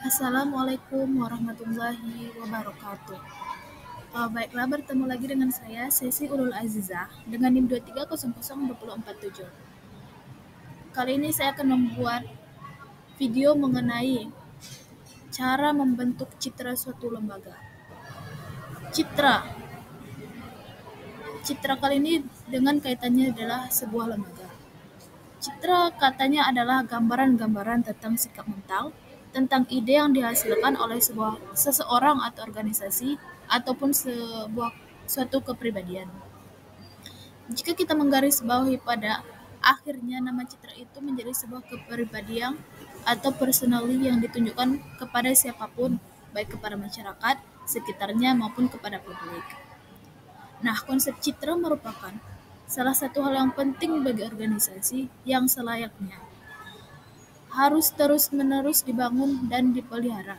Assalamualaikum warahmatullahi wabarakatuh. Baiklah, bertemu lagi dengan saya, Sesi Ulul Azizah, dengan NIM 2300247. Kali ini saya akan membuat video mengenai cara membentuk citra suatu lembaga. Citra kali ini dengan kaitannya adalah sebuah lembaga. Citra katanya adalah gambaran-gambaran tentang sikap mental, tentang ide yang dihasilkan oleh seseorang atau organisasi, ataupun suatu kepribadian. Jika kita menggarisbawahi pada akhirnya, nama citra itu menjadi sebuah kepribadian atau personality yang ditunjukkan kepada siapapun, baik kepada masyarakat sekitarnya maupun kepada publik. Nah, konsep citra merupakan salah satu hal yang penting bagi organisasi yang selayaknya harus terus-menerus dibangun dan dipelihara.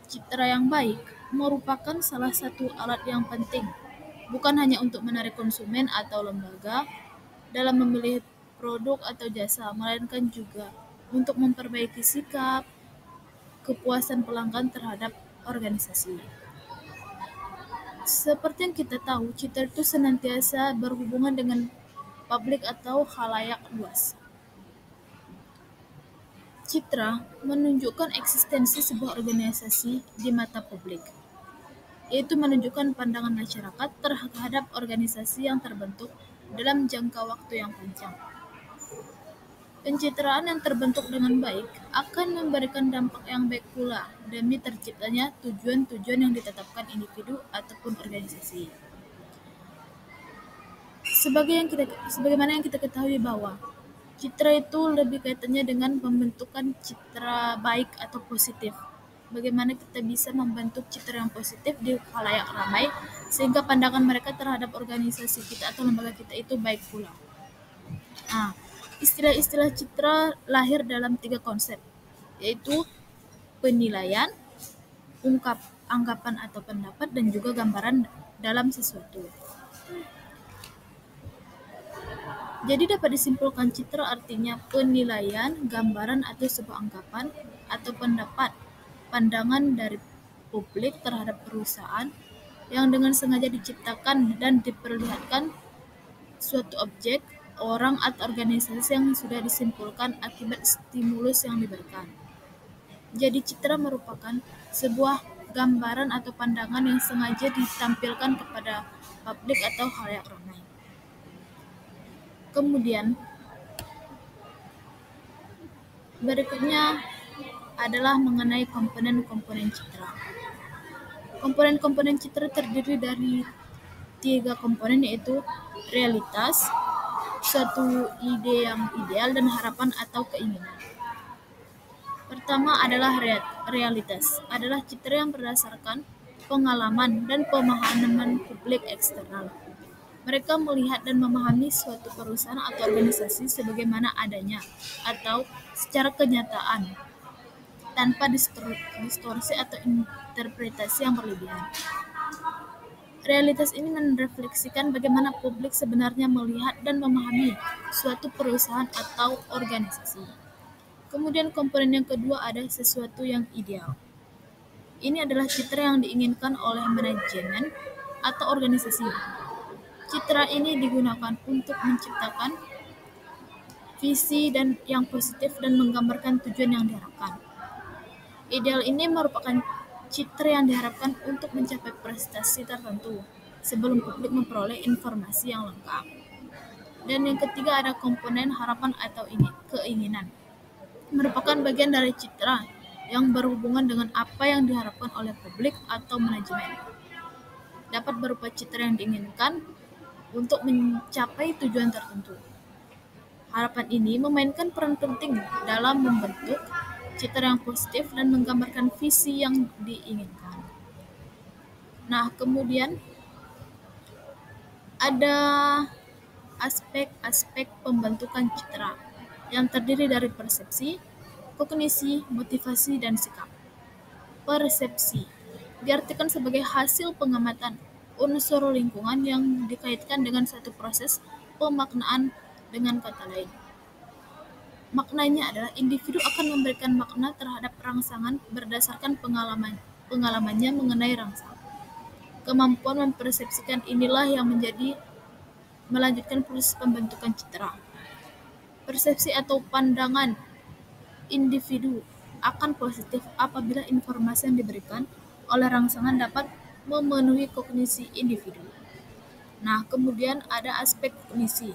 Citra yang baik merupakan salah satu alat yang penting, bukan hanya untuk menarik konsumen atau lembaga dalam memilih produk atau jasa, melainkan juga untuk memperbaiki sikap, kepuasan pelanggan terhadap organisasi. Seperti yang kita tahu, citra itu senantiasa berhubungan dengan publik atau khalayak luas. Citra menunjukkan eksistensi sebuah organisasi di mata publik, yaitu menunjukkan pandangan masyarakat terhadap organisasi yang terbentuk dalam jangka waktu yang panjang. Pencitraan yang terbentuk dengan baik akan memberikan dampak yang baik pula demi terciptanya tujuan-tujuan yang ditetapkan individu ataupun organisasi. Sebagaimana yang kita ketahui bahwa citra itu lebih kaitannya dengan pembentukan citra baik atau positif. Bagaimana kita bisa membentuk citra yang positif di khalayak ramai sehingga pandangan mereka terhadap organisasi kita atau lembaga kita itu baik pula. Istilah-istilah citra lahir dalam 3 konsep, yaitu penilaian, anggapan atau pendapat, dan juga gambaran dalam sesuatu. Jadi dapat disimpulkan citra artinya penilaian, gambaran atau sebuah anggapan atau pendapat, pandangan dari publik terhadap perusahaan yang dengan sengaja diciptakan dan diperlihatkan suatu objek, orang atau organisasi yang sudah disimpulkan akibat stimulus yang diberikan. Jadi citra merupakan sebuah gambaran atau pandangan yang sengaja ditampilkan kepada publik atau khalayak ramai. Kemudian berikutnya adalah mengenai komponen-komponen citra. Komponen-komponen citra terdiri dari 3 komponen, yaitu realitas, suatu ide yang ideal, dan harapan atau keinginan. Pertama adalah realitas, adalah citra yang berdasarkan pengalaman dan pemahaman publik eksternal. Mereka melihat dan memahami suatu perusahaan atau organisasi sebagaimana adanya atau secara kenyataan, tanpa distorsi atau interpretasi yang berlebihan. Realitas ini merefleksikan bagaimana publik sebenarnya melihat dan memahami suatu perusahaan atau organisasi. Kemudian komponen yang kedua ada sesuatu yang ideal. Ini adalah citra yang diinginkan oleh manajemen atau organisasi. Citra ini digunakan untuk menciptakan visi yang positif dan menggambarkan tujuan yang diharapkan. Ideal ini merupakan citra yang diharapkan untuk mencapai prestasi tertentu sebelum publik memperoleh informasi yang lengkap. Dan yang ketiga ada komponen harapan atau keinginan. Merupakan bagian dari citra yang berhubungan dengan apa yang diharapkan oleh publik atau manajemen. Dapat berupa citra yang diinginkan untuk mencapai tujuan tertentu. Harapan ini memainkan peran penting dalam membentuk citra yang positif dan menggambarkan visi yang diinginkan. Nah, kemudian ada aspek-aspek pembentukan citra yang terdiri dari persepsi, kognisi, motivasi, dan sikap. Persepsi diartikan sebagai hasil pengamatan unsur lingkungan yang dikaitkan dengan suatu proses pemaknaan. Dengan kata lain, Maknanya adalah individu akan memberikan makna terhadap rangsangan berdasarkan pengalamannya mengenai rangsangan. Kemampuan mempersepsikan inilah yang melanjutkan proses pembentukan citra. Persepsi atau pandangan individu akan positif apabila informasi yang diberikan oleh rangsangan dapat memenuhi kognisi individu. Nah, kemudian ada aspek kognisi,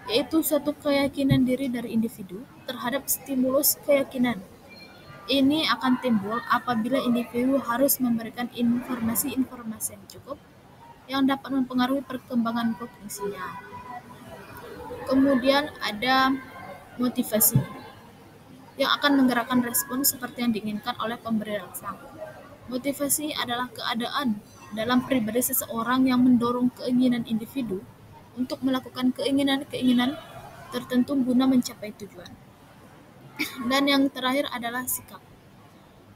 yaitu suatu keyakinan diri dari individu terhadap stimulus keyakinan. Ini akan timbul apabila individu harus memberikan informasi-informasi yang cukup yang dapat mempengaruhi perkembangan kognisinya. Kemudian ada motivasi, yang akan menggerakkan respon seperti yang diinginkan oleh pemberi rangsang. Motivasi adalah keadaan dalam pribadi seseorang yang mendorong keinginan individu untuk melakukan keinginan-keinginan tertentu guna mencapai tujuan. Dan yang terakhir adalah sikap.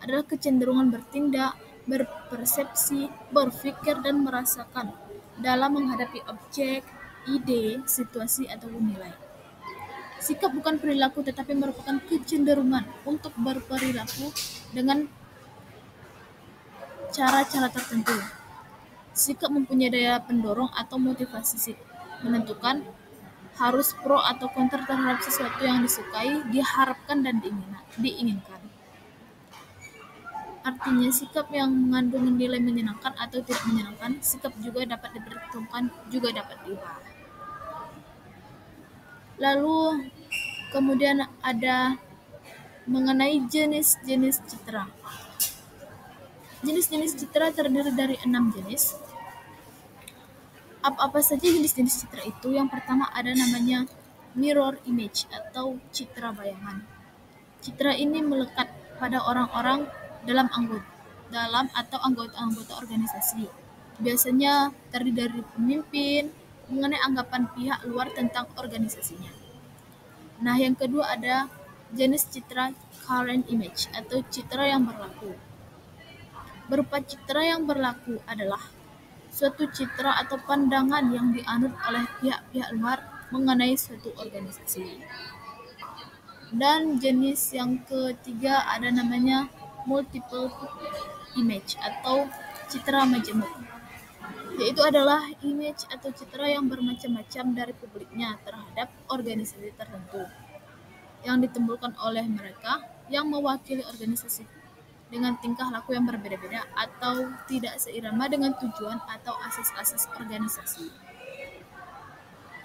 Adalah kecenderungan bertindak, berpersepsi, berpikir, dan merasakan dalam menghadapi objek, ide, situasi, atau nilai. Sikap bukan perilaku tetapi merupakan kecenderungan untuk berperilaku dengan cara-cara tertentu. Sikap mempunyai daya pendorong atau motivasi menentukan harus pro atau kontra terhadap sesuatu yang disukai, diharapkan, dan diinginkan. Artinya, sikap yang mengandung nilai menyenangkan atau tidak menyenangkan, sikap juga dapat diperhitungkan, juga dapat diubah. Lalu, kemudian ada mengenai jenis-jenis citra. Jenis-jenis citra terdiri dari 6 jenis. Apa-apa saja jenis-jenis citra itu? Yang pertama ada namanya mirror image atau citra bayangan. Citra ini melekat pada orang-orang dalam atau anggota-anggota organisasi. Biasanya terdiri dari pemimpin mengenai anggapan pihak luar tentang organisasinya. Nah, yang kedua ada jenis citra current image atau citra yang berlaku. Berupa citra yang berlaku adalah suatu citra atau pandangan yang dianut oleh pihak-pihak luar mengenai suatu organisasi. Dan jenis yang ketiga ada namanya multiple image atau citra majemuk, yaitu adalah image atau citra yang bermacam-macam dari publiknya terhadap organisasi tertentu yang ditimbulkan oleh mereka yang mewakili organisasi dengan tingkah laku yang berbeda-beda atau tidak seirama dengan tujuan atau asas-asas organisasi.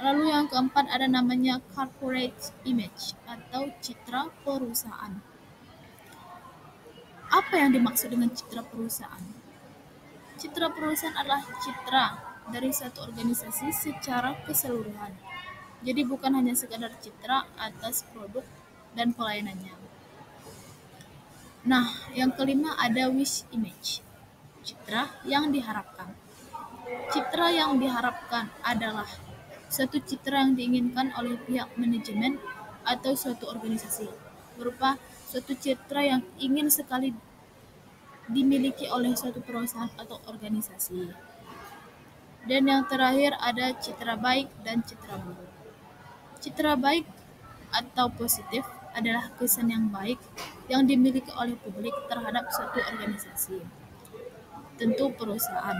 Lalu yang keempat ada namanya corporate image atau citra perusahaan. Apa yang dimaksud dengan citra perusahaan? Citra perusahaan adalah citra dari satu organisasi secara keseluruhan. Jadi bukan hanya sekadar citra atas produk dan pelayanannya. Nah, yang kelima ada wish image, citra yang diharapkan. Citra yang diharapkan adalah suatu citra yang diinginkan oleh pihak manajemen atau suatu organisasi, berupa suatu citra yang ingin sekali dimiliki oleh suatu perusahaan atau organisasi. Dan yang terakhir ada citra baik dan citra buruk. Citra baik atau positif adalah kesan yang baik yang dimiliki oleh publik terhadap suatu organisasi, tentu perusahaan.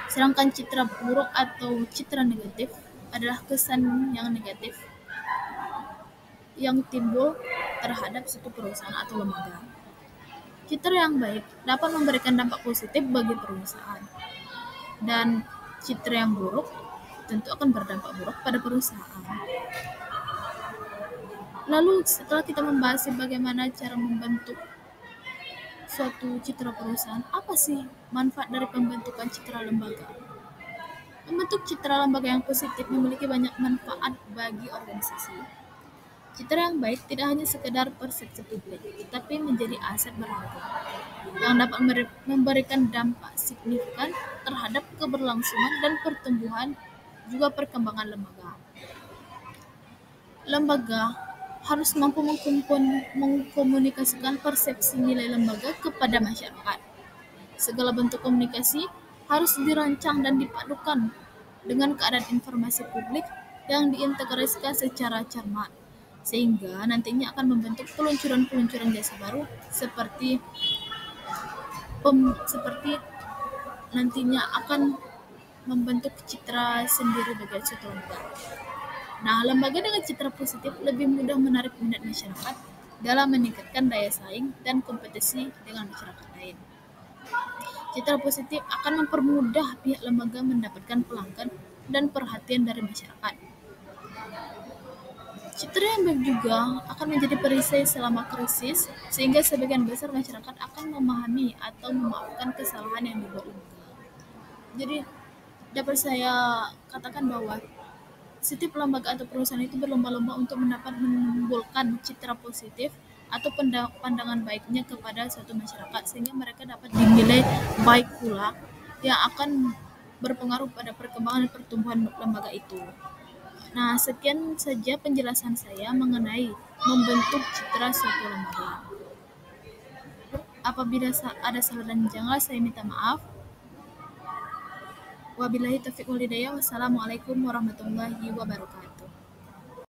Sedangkan citra buruk atau citra negatif adalah kesan yang negatif yang timbul terhadap suatu perusahaan atau lembaga. Citra yang baik dapat memberikan dampak positif bagi perusahaan, dan citra yang buruk tentu akan berdampak buruk pada perusahaan. Lalu setelah kita membahas bagaimana cara membentuk suatu citra perusahaan, apa sih manfaat dari pembentukan citra lembaga? Membentuk citra lembaga yang positif memiliki banyak manfaat bagi organisasi. Citra yang baik tidak hanya sekedar persepsi publik, tetapi menjadi aset berharga yang dapat memberikan dampak signifikan terhadap keberlangsungan dan pertumbuhan juga perkembangan lembaga. Lembaga harus mampu mengkomunikasikan persepsi nilai lembaga kepada masyarakat. Segala bentuk komunikasi harus dirancang dan dipadukan dengan keadaan informasi publik yang diintegrasikan secara cermat sehingga nantinya akan membentuk peluncuran-peluncuran jasa baru seperti nantinya akan membentuk citra sendiri bagi suatu lembaga. Nah, lembaga dengan citra positif lebih mudah menarik minat masyarakat dalam meningkatkan daya saing dan kompetisi dengan masyarakat lain. Citra positif akan mempermudah pihak lembaga mendapatkan pelanggan dan perhatian dari masyarakat. Citra yang baik juga akan menjadi perisai selama krisis, sehingga sebagian besar masyarakat akan memahami atau memaafkan kesalahan yang dibuat lembaga. Jadi, dapat saya katakan bahwa setiap lembaga atau perusahaan itu berlomba-lomba untuk menimbulkan citra positif atau pandangan baiknya kepada suatu masyarakat, sehingga mereka dapat dinilai baik pula, yang akan berpengaruh pada perkembangan dan pertumbuhan lembaga itu. Nah, sekian saja penjelasan saya mengenai membentuk citra suatu lembaga. Apabila ada salah dan janggal, saya minta maaf. Wabillahi taufiq wal hidayah. Wassalamualaikum warahmatullahi wabarakatuh.